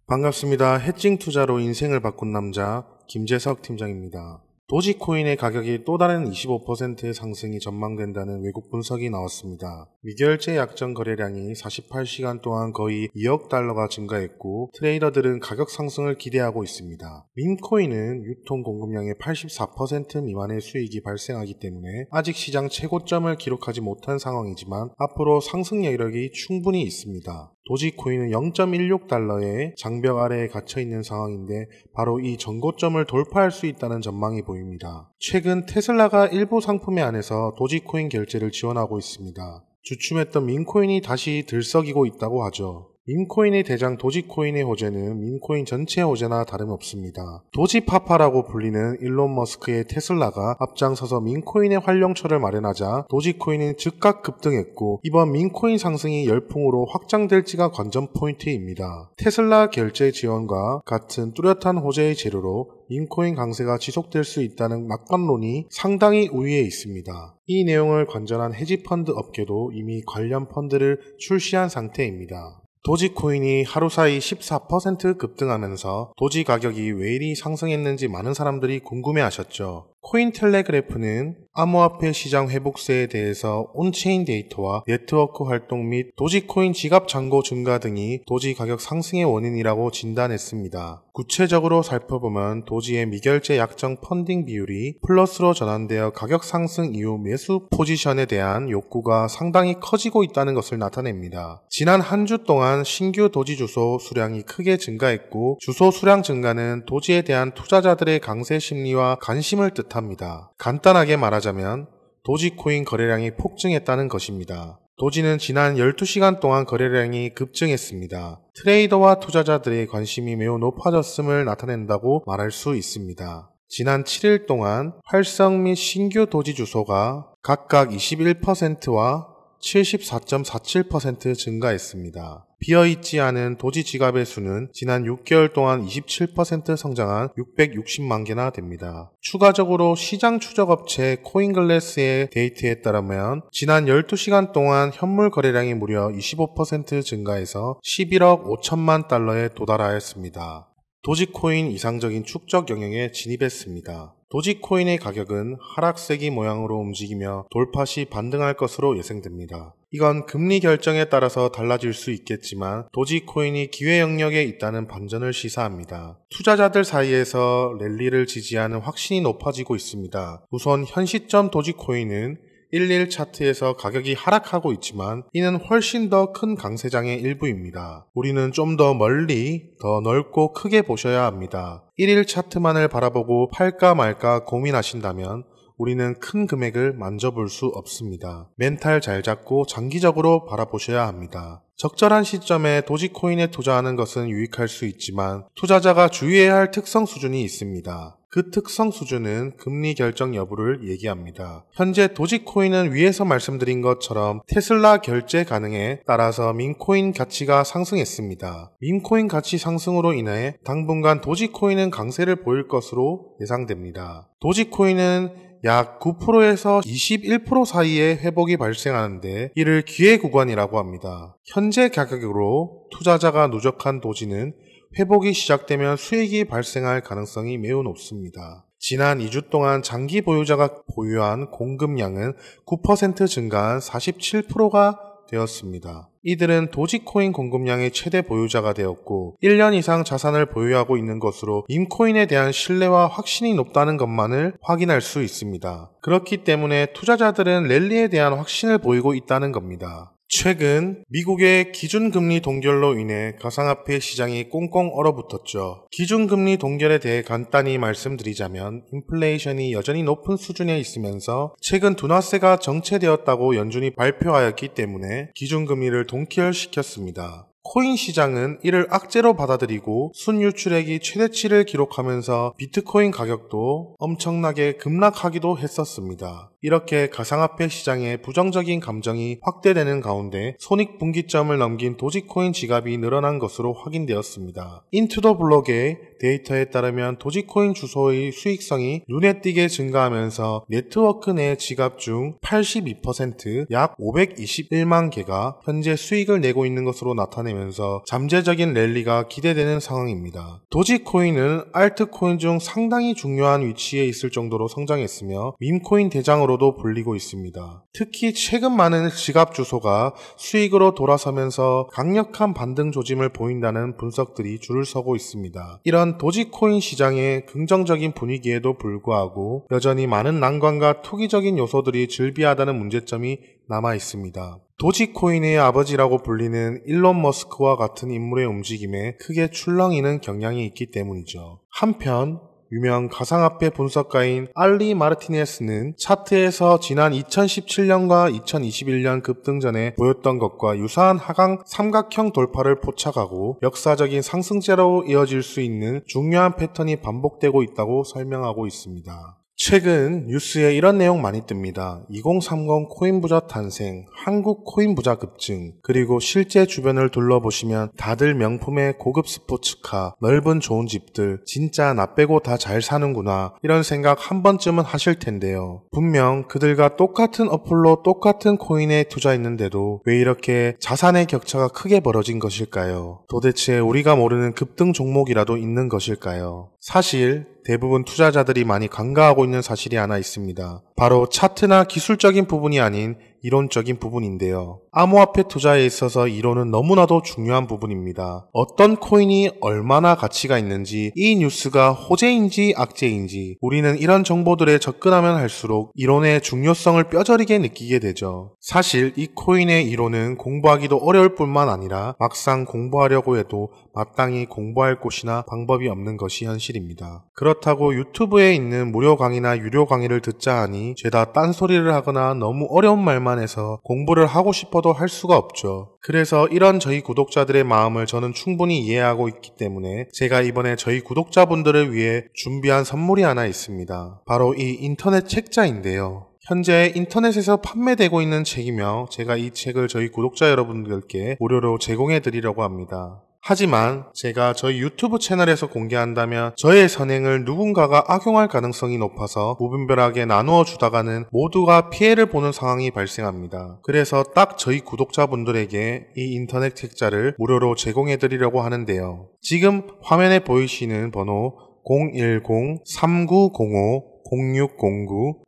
반갑습니다. 해칭 투자로 인생을 바꾼 남자 김재석 팀장입니다. 도지코인의 가격이 또 다른 25%의 상승이 전망된다는 외국 분석이 나왔습니다. 미결제 약정 거래량이 48시간 동안 거의 2억 달러가 증가했고 트레이더들은 가격 상승을 기대하고 있습니다. 민코인은 유통 공급량의 84% 미만의 수익이 발생하기 때문에 아직 시장 최고점을 기록하지 못한 상황이지만 앞으로 상승 여력이 충분히 있습니다. 도지코인은 0.16달러의 장벽 아래에 갇혀있는 상황인데 바로 이 전고점을 돌파할 수 있다는 전망이 보입니다. 최근 테슬라가 일부 상품에 한해서 도지코인 결제를 지원하고 있습니다. 주춤했던 민코인이 다시 들썩이고 있다고 하죠. 민코인의 대장 도지코인의 호재는 민코인 전체 호재나 다름없습니다. 도지파파라고 불리는 일론 머스크의 테슬라가 앞장서서 민코인의 활용처를 마련하자 도지코인은 즉각 급등했고 이번 민코인 상승이 열풍으로 확장될지가 관전 포인트입니다. 테슬라 결제 지원과 같은 뚜렷한 호재의 재료로 민코인 강세가 지속될 수 있다는 낙관론이 상당히 우위에 있습니다. 이 내용을 관전한 헤지펀드 업계도 이미 관련 펀드를 출시한 상태입니다. 도지코인이 하루 사이 14% 급등하면서 도지 가격이 왜 이리 상승했는지 많은 사람들이 궁금해하셨죠. 코인텔레그래프는 암호화폐 시장 회복세에 대해서 온체인 데이터와 네트워크 활동 및 도지코인 지갑 잔고 증가 등이 도지 가격 상승의 원인이라고 진단했습니다. 구체적으로 살펴보면 도지의 미결제 약정 펀딩 비율이 플러스로 전환되어 가격 상승 이후 매수 포지션에 대한 욕구가 상당히 커지고 있다는 것을 나타냅니다. 지난 한 주 동안 신규 도지 주소 수량이 크게 증가했고 주소 수량 증가는 도지에 대한 투자자들의 강세 심리와 관심을 뜻합니다. 간단하게 말하자면 도지코인 거래량이 폭증했다는 것입니다. 도지는 지난 12시간 동안 거래량이 급증했습니다. 트레이더와 투자자들의 관심이 매우 높아졌음을 나타낸다고 말할 수 있습니다. 지난 7일 동안 활성 및 신규 도지 주소가 각각 21%와 74.47% 증가했습니다. 비어있지 않은 도지 지갑의 수는 지난 6개월 동안 27% 성장한 660만 개나 됩니다. 추가적으로 시장 추적업체 코인글래스의 데이터에 따르면 지난 12시간 동안 현물 거래량이 무려 25% 증가해서 11억 5천만 달러에 도달하였습니다. 도지코인 이상적인 축적 영역에 진입했습니다. 도지코인의 가격은 하락세기 모양으로 움직이며 돌파 시 반등할 것으로 예상됩니다. 이건 금리 결정에 따라서 달라질 수 있겠지만 도지코인이 기회 영역에 있다는 반전을 시사합니다. 투자자들 사이에서 랠리를 지지하는 확신이 높아지고 있습니다. 우선 현 시점 도지코인은 11 차트에서 가격이 하락하고 있지만 이는 훨씬 더 큰 강세장의 일부입니다. 우리는 좀 더 멀리, 더 넓고 크게 보셔야 합니다. 1일 차트만을 바라보고 팔까 말까 고민하신다면 우리는 큰 금액을 만져볼 수 없습니다. 멘탈 잘 잡고 장기적으로 바라보셔야 합니다. 적절한 시점에 도지코인에 투자하는 것은 유익할 수 있지만 투자자가 주의해야 할 특성 수준이 있습니다. 그 특성 수준은 금리 결정 여부를 얘기합니다. 현재 도지코인은 위에서 말씀드린 것처럼 테슬라 결제 가능에 따라서 민코인 가치가 상승했습니다. 민코인 가치 상승으로 인해 당분간 도지코인은 강세를 보일 것으로 예상됩니다. 도지코인은 약 9%에서 21% 사이의 회복이 발생하는데 이를 기회 구간이라고 합니다. 현재 가격으로 투자자가 누적한 도지는 회복이 시작되면 수익이 발생할 가능성이 매우 높습니다. 지난 2주 동안 장기 보유자가 보유한 공급량은 9% 증가한 47%가 되었습니다. 이들은 도지코인 공급량의 최대 보유자가 되었고 1년 이상 자산을 보유하고 있는 것으로 민코인에 대한 신뢰와 확신이 높다는 것만을 확인할 수 있습니다. 그렇기 때문에 투자자들은 랠리에 대한 확신을 보이고 있다는 겁니다. 최근 미국의 기준금리 동결로 인해 가상화폐 시장이 꽁꽁 얼어붙었죠. 기준금리 동결에 대해 간단히 말씀드리자면 인플레이션이 여전히 높은 수준에 있으면서 최근 둔화세가 정체되었다고 연준이 발표하였기 때문에 기준금리를 동결시켰습니다. 코인 시장은 이를 악재로 받아들이고 순유출액이 최대치를 기록하면서 비트코인 가격도 엄청나게 급락하기도 했었습니다. 이렇게 가상화폐 시장에 부정적인 감정이 확대되는 가운데 손익분기점을 넘긴 도지코인 지갑이 늘어난 것으로 확인되었습니다. 인투더 블록의 데이터에 따르면 도지코인 주소의 수익성이 눈에 띄게 증가하면서 네트워크 내 지갑 중 82%, 약 521만 개가 현재 수익을 내고 있는 것으로 나타내면서 되면서 잠재적인 랠리가 기대되는 상황입니다. 도지코인은 알트코인 중 상당히 중요한 위치에 있을 정도로 성장했으며 밈코인 대장으로도 불리고 있습니다. 특히 최근 많은 지갑 주소가 수익으로 돌아서면서 강력한 반등 조짐을 보인다는 분석들이 줄을 서고 있습니다. 이런 도지코인 시장의 긍정적인 분위기에도 불구하고 여전히 많은 난관과 투기적인 요소들이 즐비하다는 문제점이 남아 있습니다. 도지코인의 아버지라고 불리는 일론 머스크와 같은 인물의 움직임에 크게 출렁이는 경향이 있기 때문이죠. 한편 유명 가상화폐 분석가인 알리 마르티네스는 차트에서 지난 2017년과 2021년 급등 전에 보였던 것과 유사한 하강 삼각형 돌파를 포착하고 역사적인 상승세로 이어질 수 있는 중요한 패턴이 반복되고 있다고 설명하고 있습니다. 최근 뉴스에 이런 내용 많이 뜹니다. 2030 코인 부자 탄생, 한국 코인 부자 급증, 그리고 실제 주변을 둘러보시면 다들 명품의 고급 스포츠카, 넓은 좋은 집들, 진짜 나 빼고 다 잘 사는구나 이런 생각 한 번쯤은 하실 텐데요. 분명 그들과 똑같은 어플로 똑같은 코인에 투자했는데도 왜 이렇게 자산의 격차가 크게 벌어진 것일까요? 도대체 우리가 모르는 급등 종목이라도 있는 것일까요? 사실 대부분 투자자들이 많이 간과하고 있는 사실이 하나 있습니다. 바로 차트나 기술적인 부분이 아닌 이론적인 부분인데요. 암호화폐 투자에 있어서 이론은 너무나도 중요한 부분입니다. 어떤 코인이 얼마나 가치가 있는지, 이 뉴스가 호재인지 악재인지 우리는 이런 정보들에 접근하면 할수록 이론의 중요성을 뼈저리게 느끼게 되죠. 사실 이 코인의 이론은 공부하기도 어려울 뿐만 아니라 막상 공부하려고 해도 마땅히 공부할 곳이나 방법이 없는 것이 현실입니다. 그렇다고 유튜브에 있는 무료 강의나 유료 강의를 듣자 하니 죄다 딴소리를 하거나 너무 어려운 말만 해서 공부를 하고 싶어도 할 수가 없죠. 그래서 이런 저희 구독자들의 마음을 저는 충분히 이해하고 있기 때문에 제가 이번에 저희 구독자분들을 위해 준비한 선물이 하나 있습니다. 바로 이 인터넷 책자인데요. 현재 인터넷에서 판매되고 있는 책이며 제가 이 책을 저희 구독자 여러분들께 무료로 제공해 드리려고 합니다. 하지만 제가 저희 유튜브 채널에서 공개한다면 저의 선행을 누군가가 악용할 가능성이 높아서 무분별하게 나누어 주다가는 모두가 피해를 보는 상황이 발생합니다. 그래서 딱 저희 구독자분들에게 이 인터넷 책자를 무료로 제공해 드리려고 하는데요. 지금 화면에 보이시는 번호 010-3905-0609,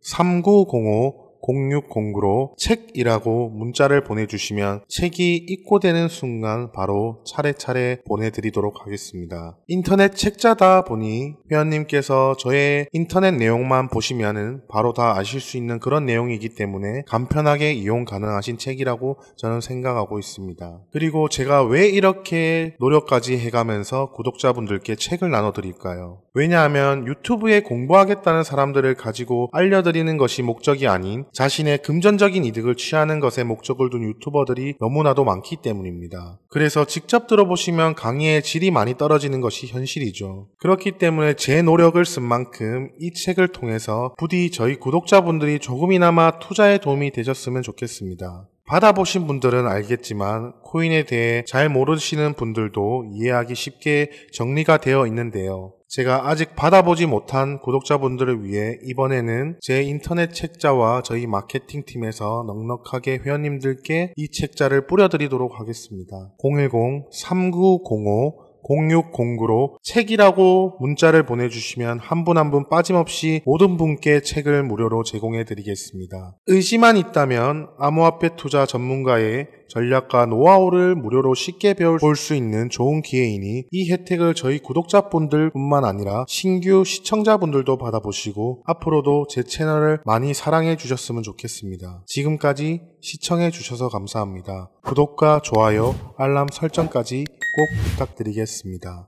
010-3905-0609로 책이라고 문자를 보내주시면 책이 입고되는 순간 바로 차례차례 보내드리도록 하겠습니다. 인터넷 책자다 보니 회원님께서 저의 인터넷 내용만 보시면은 바로 다 아실 수 있는 그런 내용이기 때문에 간편하게 이용 가능하신 책이라고 저는 생각하고 있습니다. 그리고 제가 왜 이렇게 노력까지 해가면서 구독자분들께 책을 나눠드릴까요? 왜냐하면 유튜브에 공부하겠다는 사람들을 가지고 알려드리는 것이 목적이 아닌 자신의 금전적인 이득을 취하는 것에 목적을 둔 유튜버들이 너무나도 많기 때문입니다. 그래서 직접 들어보시면 강의의 질이 많이 떨어지는 것이 현실이죠. 그렇기 때문에 제 노력을 쓴 만큼 이 책을 통해서 부디 저희 구독자분들이 조금이나마 투자에 도움이 되셨으면 좋겠습니다. 받아보신 분들은 알겠지만 코인에 대해 잘 모르시는 분들도 이해하기 쉽게 정리가 되어 있는데요. 제가 아직 받아보지 못한 구독자분들을 위해 이번에는 제 인터넷 책자와 저희 마케팅팀에서 넉넉하게 회원님들께 이 책자를 뿌려드리도록 하겠습니다. 010-3905-0609로 책이라고 문자를 보내주시면 한 분 한 분 빠짐없이 모든 분께 책을 무료로 제공해 드리겠습니다. 의지만 있다면 암호화폐 투자 전문가의 전략과 노하우를 무료로 쉽게 배워볼 수 있는 좋은 기회이니 이 혜택을 저희 구독자분들 뿐만 아니라 신규 시청자분들도 받아보시고 앞으로도 제 채널을 많이 사랑해 주셨으면 좋겠습니다. 지금까지 시청해 주셔서 감사합니다. 구독과 좋아요, 알람 설정까지 꼭 부탁드리겠습니다.